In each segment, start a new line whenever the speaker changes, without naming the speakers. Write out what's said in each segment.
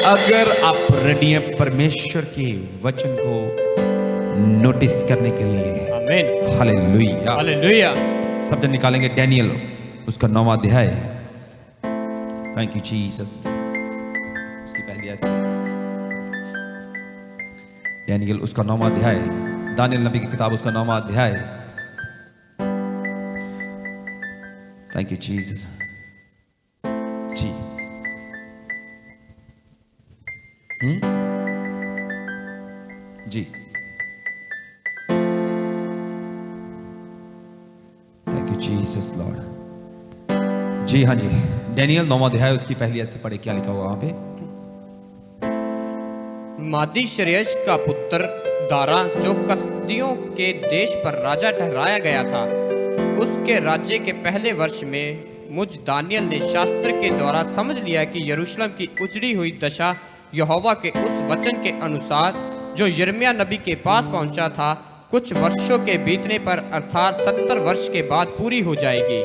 अगर आप रेडी हैं परमेश्वर के वचन को नोटिस करने के लिए,
आमीन,
हालेलुया,
हालेलुया।
शब्द निकालेंगे डैनियल उसका 9वां अध्याय। Thank you Jesus. उसकी पहली आयत से डैनियल उसका 9वां अध्याय, दानियल नबी की किताब उसका 9वां अध्याय। Thank you Jesus. जी जी थैंक यू जीसस लॉर्ड। जी हाँ जी, डैनियल 9वां अध्याय उसकी पहली आयत से पढ़े, क्या लिखा हुआ वहां पे?
मादी श्रेयस का पुत्र दारा, जो कसदियों के देश पर राजा ठहराया गया था, उसके राज्य के पहले वर्ष में मुझ दानियल ने शास्त्र के द्वारा समझ लिया कि यरूशलेम की उजड़ी हुई दशा यहोवा के उस वचन के अनुसार जो यिर्मयाह नबी के पास पहुंचा था, कुछ वर्षों के बीतने पर अर्थात 70 वर्ष के बाद पूरी हो जाएगी।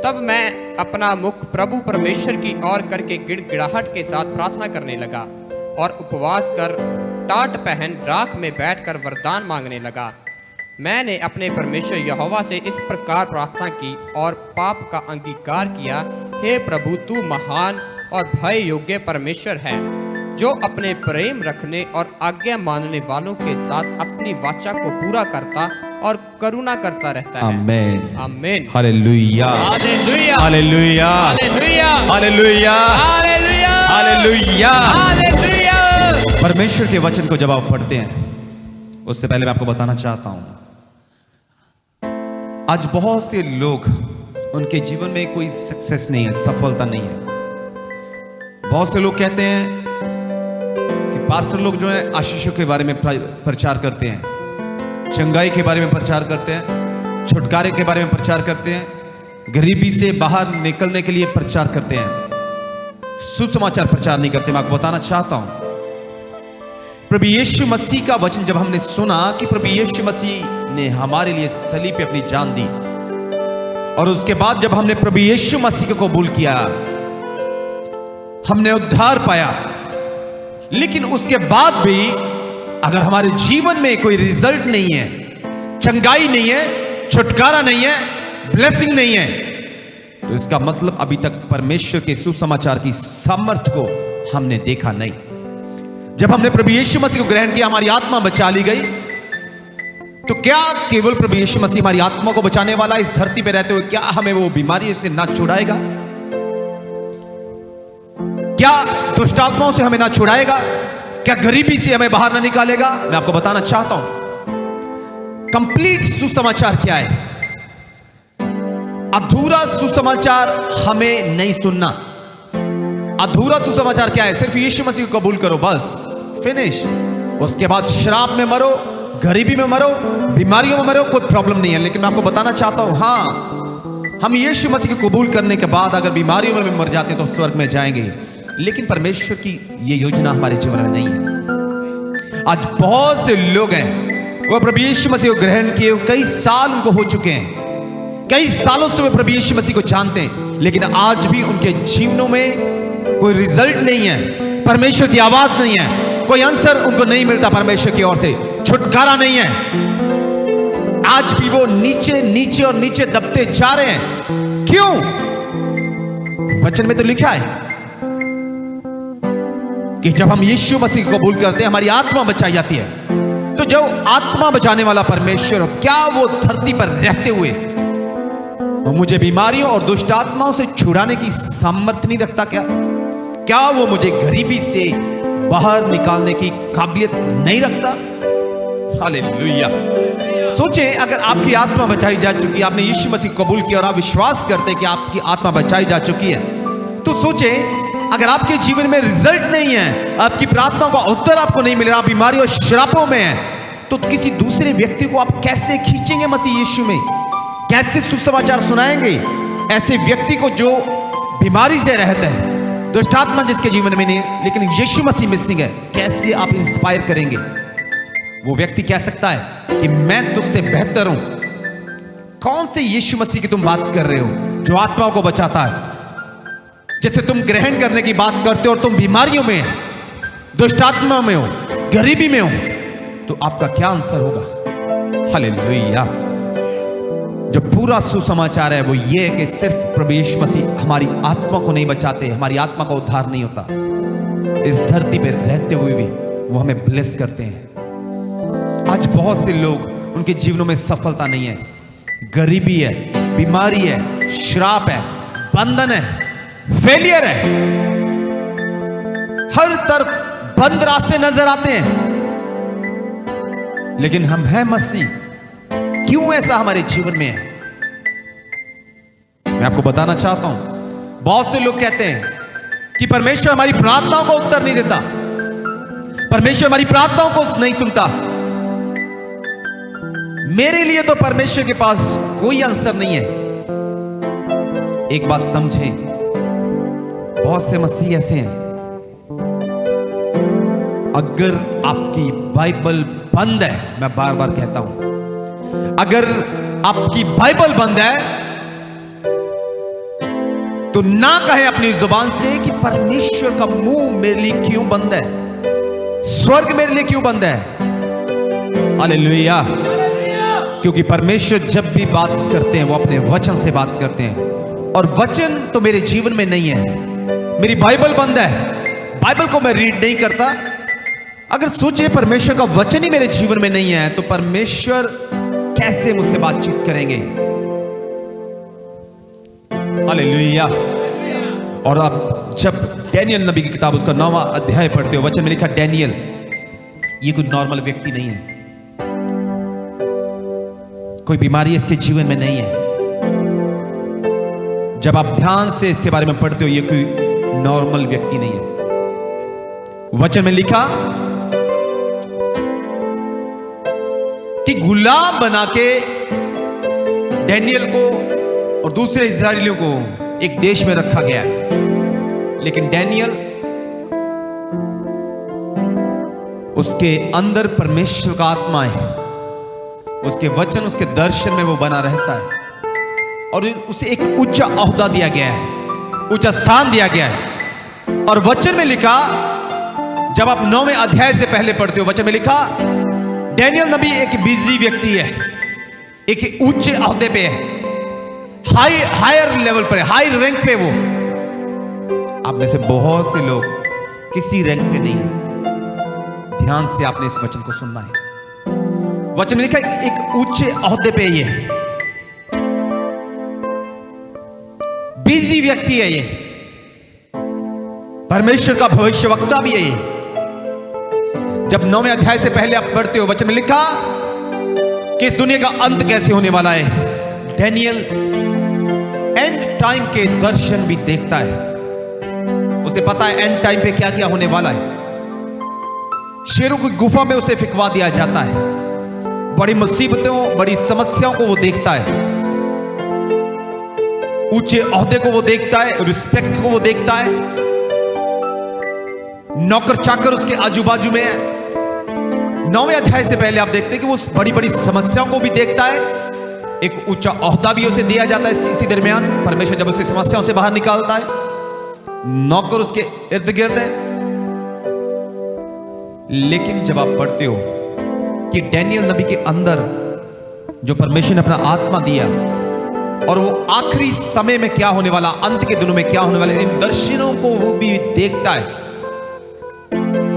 तब मैं अपना मुख प्रभु परमेश्वर की ओर करके गिड़गिड़ाहट के साथ प्रार्थना करने लगा और उपवास कर टाट पहन राख में बैठकर वरदान मांगने लगा। मैंने अपने परमेश्वर यहोवा से इस प्रकार प्रार्थना की और पाप का अंगीकार किया, हे प्रभु, तू महान और भय योग्य परमेश्वर है, जो अपने प्रेम रखने और आज्ञा मानने वालों के साथ अपनी वाचा को पूरा करता और करुणा करता रहता है।
आमीन,
आमीन,
hallelujah,
hallelujah,
hallelujah,
hallelujah,
hallelujah,
hallelujah,
hallelujah.
Hallelujah.
परमेश्वर के वचन को जब आप पढ़ते हैं, उससे पहले मैं आपको बताना चाहता हूं, आज बहुत से लोग, उनके जीवन में कोई सक्सेस नहीं है, सफलता नहीं है। बहुत से लोग कहते हैं कि पास्टर लोग जो है आशीषों के बारे में प्रचार करते हैं, चंगाई के बारे में प्रचार करते हैं, छुटकारे के बारे में प्रचार करते हैं, गरीबी से बाहर निकलने के लिए प्रचार करते हैं, सुसमाचार प्रचार नहीं करते। मैं आपको बताना चाहता हूं, प्रभु यीशु मसीह का वचन जब हमने सुना कि प्रभु यीशु मसीह ने हमारे लिए सलीब पे अपनी जान दी, और उसके बाद जब हमने प्रभु यीशु मसीह को कबूल किया, हमने उद्धार पाया। लेकिन उसके बाद भी अगर हमारे जीवन में कोई रिजल्ट नहीं है, चंगाई नहीं है, छुटकारा नहीं है, ब्लेसिंग नहीं है, तो इसका मतलब अभी तक परमेश्वर के सुसमाचार की सामर्थ्य को हमने देखा नहीं। जब हमने प्रभु यीशु मसीह को ग्रहण किया, हमारी आत्मा बचा ली गई, तो क्या केवल प्रभु यीशु मसीह हमारी आत्मा को बचाने वाला, इस धरती पर रहते हुए क्या हमें वो बीमारी से ना छुड़ाएगा? क्या दुष्ट आत्माओं से हमें ना छुड़ाएगा? क्या गरीबी से हमें बाहर ना निकालेगा? मैं आपको बताना चाहता हूं, कंप्लीट सुसमाचार क्या है। अधूरा सुसमाचार हमें नहीं सुनना। अधूरा सुसमाचार क्या है? सिर्फ यीशु मसीह को कबूल करो, बस, फिनिश। उसके बाद शराब में मरो, गरीबी में मरो, बीमारियों में मरो, कोई प्रॉब्लम नहीं है। लेकिन मैं आपको बताना चाहता हूं, हां, हम यीशु मसीह को कबूल करने के बाद अगर बीमारियों में भी मर जाते तो स्वर्ग में जाएंगे। लेकिन परमेश्वर की ये योजना हमारे जीवन में नहीं है। आज बहुत से लोग हैं, वो प्रभु यीशु मसीह को ग्रहण किए कई साल उनको हो चुके हैं, कई सालों से वे प्रभु यीशु मसीह को जानते हैं, लेकिन आज भी उनके जीवनों में कोई रिजल्ट नहीं है, परमेश्वर की आवाज नहीं है, कोई आंसर उनको नहीं मिलता परमेश्वर की ओर से, छुटकारा नहीं है। आज भी वो नीचे नीचे और नीचे दबते जा रहे हैं। क्यों? वचन में तो लिखा है कि जब हम यीशु मसीह को कबूल करते हैं, हमारी आत्मा बचाई जाती है। तो जो आत्मा बचाने वाला परमेश्वर, क्या वो धरती पर रहते हुए वो मुझे बीमारियों और दुष्ट आत्माओं से छुड़ाने की सामर्थ्य नहीं रखता? क्या वो मुझे गरीबी से बाहर निकालने की काबिलियत नहीं रखता? हालेलुया। सोचे, अगर आपकी आत्मा बचाई जा चुकी है, आपने यीशु मसीह को कबूल किया और आप विश्वास करते हैं कि आपकी आत्मा बचाई जा चुकी है, तो सोचे, अगर आपके जीवन में रिजल्ट नहीं है, आपकी प्रार्थनाओं का उत्तर आपको नहीं मिल रहा, आप बीमारी और श्रापों में हैं, तो किसी दूसरे व्यक्ति को आप कैसे खींचेंगे मसीह यीशु में? कैसे सुसमाचार सुनाएंगे ऐसे व्यक्ति को जो बीमारी से रहता है, दुष्ट आत्मा जिसके जीवन में नहीं, लेकिन यीशु मसीह मिसिंग है? कैसे आप इंस्पायर करेंगे? वो व्यक्ति कह सकता है कि मैं तुझसे बेहतर हूं। कौन से यीशु मसीह की तुम बात कर रहे हो जो आत्माओं को बचाता है? जैसे तुम ग्रहण करने की बात करते हो और तुम बीमारियों में, दुष्ट आत्मा में हो, गरीबी में हो, तो आपका क्या आंसर होगा? हालेलुया। जो पूरा सुसमाचार है वो ये है कि सिर्फ प्रभु यीशु मसीह हमारी आत्मा को नहीं बचाते, हमारी आत्मा का उद्धार नहीं होता, इस धरती पे रहते हुए भी वो हमें ब्लेस करते हैं। आज बहुत से लोग, उनके जीवनों में सफलता नहीं है, गरीबी है, बीमारी है, श्राप है, बंधन है, फेलियर है, हर तरफ बंद रास्ते नजर आते हैं। लेकिन हम हैं मसीह, क्यों ऐसा हमारे जीवन में है? मैं आपको बताना चाहता हूं, बहुत से लोग कहते हैं कि परमेश्वर हमारी प्रार्थनाओं को उत्तर नहीं देता, परमेश्वर हमारी प्रार्थनाओं को नहीं सुनता। मेरे लिए तो परमेश्वर के पास कोई आंसर नहीं है। एक बात समझें, बहुत से मसीह ऐसे हैं, अगर आपकी बाइबल बंद है, मैं बार बार कहता हूं, अगर आपकी बाइबल बंद है तो ना कहें अपनी जुबान से कि परमेश्वर का मुंह मेरे लिए क्यों बंद है, स्वर्ग मेरे लिए क्यों बंद है। हालेलुया। क्योंकि परमेश्वर जब भी बात करते हैं वो अपने वचन से बात करते हैं, और वचन तो मेरे जीवन में नहीं है। मेरी बाइबल बंद है, बाइबल को मैं रीड नहीं करता। अगर सोचे परमेश्वर का वचन ही मेरे जीवन में नहीं है तो परमेश्वर कैसे मुझसे बातचीत करेंगे? हालेलुया। और आप जब डैनियल नबी की किताब उसका 9वां अध्याय पढ़ते हो, वचन में लिखा डैनियल ये कोई नॉर्मल व्यक्ति नहीं है, कोई बीमारी इसके जीवन में नहीं है। जब आप ध्यान से इसके बारे में पढ़ते हो, ये कोई नॉर्मल व्यक्ति नहीं है। वचन में लिखा कि गुलाम बना के डैनियल को और दूसरे इस्राएलियों को एक देश में रखा गया है, लेकिन डैनियल, उसके अंदर परमेश्वर का आत्मा है, उसके वचन, उसके दर्शन में वो बना रहता है, और उसे एक ऊंचा ओहदा दिया गया है, ऊंचा स्थान दिया गया है। और वचन में लिखा, जब आप 9वें अध्याय से पहले पढ़ते हो, वचन में लिखा डैनियल नबी एक बिजी व्यक्ति है, एक ऊंचे ओहदे पे है, हायर लेवल पर है, हाई रैंक पे। वो आप में से बहुत से लोग किसी रैंक पे नहीं है। ध्यान से आपने इस वचन को सुनना है। वचन में लिखा एक ऊंचे ओहदे पे ये बिजी व्यक्ति है, ये परमेश्वर का भविष्यवक्ता भी है। ये जब 9वें अध्याय से पहले आप पढ़ते हो, वचन में लिखा कि इस दुनिया का अंत कैसे होने वाला है। डैनियल एंड टाइम के दर्शन भी देखता है, उसे पता है एंड टाइम पे क्या क्या होने वाला है। शेरों की गुफा में उसे फिकवा दिया जाता है, बड़ी मुसीबतों, बड़ी समस्याओं को वो देखता है, ऊंचे ओहदे को वो देखता है, रिस्पेक्ट को वो देखता है, नौकर चाकर उसके आजू बाजू में है। 9वें अध्याय से पहले आप देखते हैं कि वो बड़ी बड़ी समस्याओं को भी देखता है, एक ऊंचा ओहदा भी उसे दिया जाता है। इसी दरमियान परमेश्वर जब उसे समस्याओं से बाहर निकालता है, नौकर उसके इर्द गिर्द है। लेकिन जब आप पढ़ते हो कि डैनियल नबी के अंदर जो परमेश्वर ने अपना आत्मा दिया, और वो आखिरी समय में क्या होने वाला, अंत के दिनों में क्या होने वाले, इन दर्शनों को वो भी देखता है।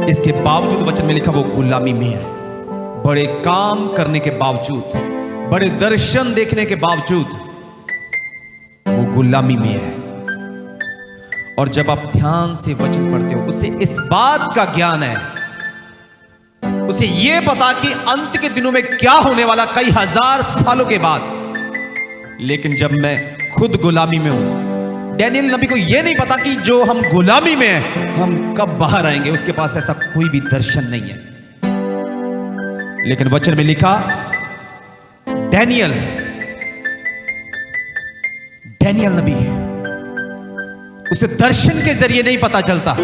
इसके बावजूद वचन में लिखा वो गुलामी में है। बड़े काम करने के बावजूद, बड़े दर्शन देखने के बावजूद वो गुलामी में है। और जब आप ध्यान से वचन पढ़ते हो, उसे इस बात का ज्ञान है, उसे यह पता कि अंत के दिनों में क्या होने वाला कई हजार सालों के बाद। लेकिन जब मैं खुद गुलामी में हूं, डैनियल नबी को यह नहीं पता कि जो हम गुलामी में हैं हम कब बाहर आएंगे, उसके पास ऐसा कोई भी दर्शन नहीं है। लेकिन वचन में लिखा डैनियल नबी, उसे दर्शन के जरिए नहीं पता चलता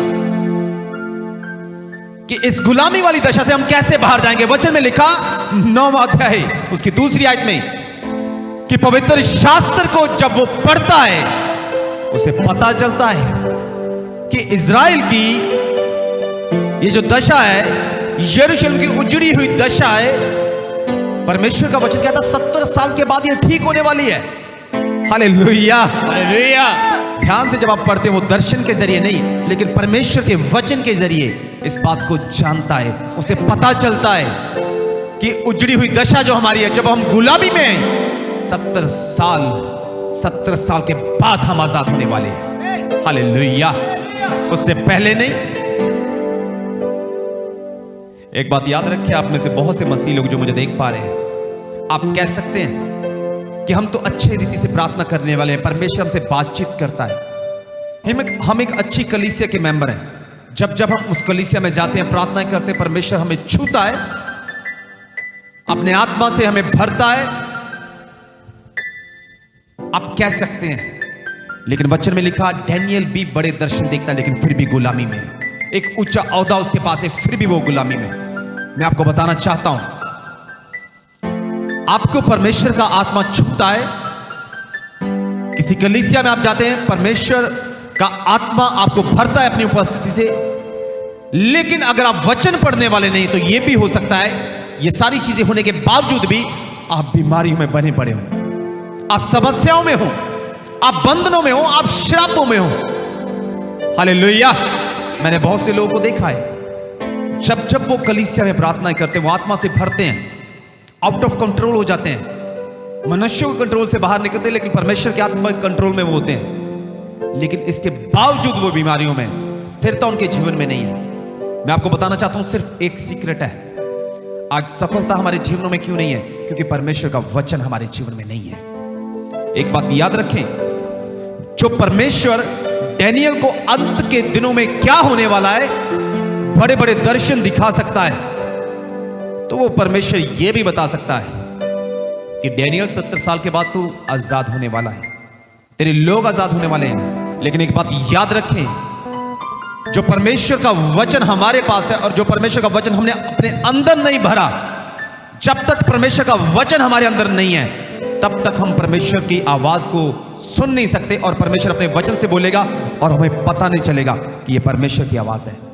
कि इस गुलामी वाली दशा से हम कैसे बाहर जाएंगे। वचन में लिखा 9वां अध्याय उसकी दूसरी आयत में कि पवित्र शास्त्र को जब वो पढ़ता है उसे पता चलता है कि इज़राइल की ये जो दशा है, यरूशलेम की उजड़ी हुई दशा है, परमेश्वर का वचन कहता है 70 साल के बाद ये ठीक होने वाली है। Hallelujah,
hallelujah.
ध्यान से जब आप पढ़ते हो, दर्शन के जरिए नहीं, लेकिन परमेश्वर के वचन के जरिए इस बात को जानता है, उसे पता चलता है कि उजड़ी हुई दशा जो हमारी है, जब हम गुलामी में हैं, 70 साल के बाद हम आजाद होने वाले हैं। हालेलुया, उससे पहले नहीं। एक बात याद रखिए, आप में से बहुत से मसीह लोग जो मुझे देख पा रहे हैं, आप कह सकते हैं कि हम तो अच्छे रीति से प्रार्थना करने वाले हैं, परमेश्वर हमसे बातचीत करता है, हम एक अच्छी कलीसिया के मेंबर हैं। जब जब हम उस कलीसिया में जाते हैं, प्रार्थना करते हैं, परमेश्वर हमें छूता है, अपने आत्मा से हमें भरता है। आप कह सकते हैं, लेकिन वचन में लिखा, डैनियल भी बड़े दर्शन देखता है, लेकिन फिर भी गुलामी में। एक ऊंचा औहदा उसके पास है, फिर भी वो गुलामी में। मैं आपको बताना चाहता हूं, आपको परमेश्वर का आत्मा छूता है। किसी कलीसिया में आप जाते हैं, परमेश्वर का आत्मा आपको भरता है अपनी उपस्थिति से, लेकिन अगर आप वचन पढ़ने वाले नहीं, तो यह भी हो सकता है ये सारी चीजें होने के बावजूद भी आप बीमारियों में बने पड़े हो, आप समस्याओं में हो, आप बंधनों में हो, आप श्रापों में हो। हालेलुया। मैंने बहुत से लोगों को देखा है, जब जब वो कलीसिया में प्रार्थना करते हैं, वो आत्मा से भरते हैं, आउट ऑफ कंट्रोल हो जाते हैं, मनुष्यों के कंट्रोल से बाहर निकलते हैं, लेकिन परमेश्वर के आत्मा के कंट्रोल में वो होते हैं, लेकिन इसके बावजूद वो बीमारियों में, स्थिरता उनके जीवन में नहीं है। मैं आपको बताना चाहता हूं, सिर्फ एक सीक्रेट है, आज सफलता हमारे जीवनों में क्यों नहीं है? क्योंकि परमेश्वर का वचन हमारे जीवन में नहीं है। एक बात याद रखें, जो परमेश्वर डैनियल को अंत के दिनों में क्या होने वाला है, बड़े बड़े दर्शन दिखा सकता है, तो वो परमेश्वर यह भी बता सकता है कि डैनियल 70 साल के बाद तू आजाद होने वाला है, तेरे लोग आजाद होने वाले हैं। लेकिन एक बात याद रखें, जो परमेश्वर का वचन हमारे पास है और जो परमेश्वर का वचन हमने अपने अंदर नहीं भरा, जब तक परमेश्वर का वचन हमारे अंदर नहीं है, तब तक हम परमेश्वर की आवाज को सुन नहीं सकते, और परमेश्वर अपने वचन से बोलेगा और हमें पता नहीं चलेगा कि यह परमेश्वर की आवाज है।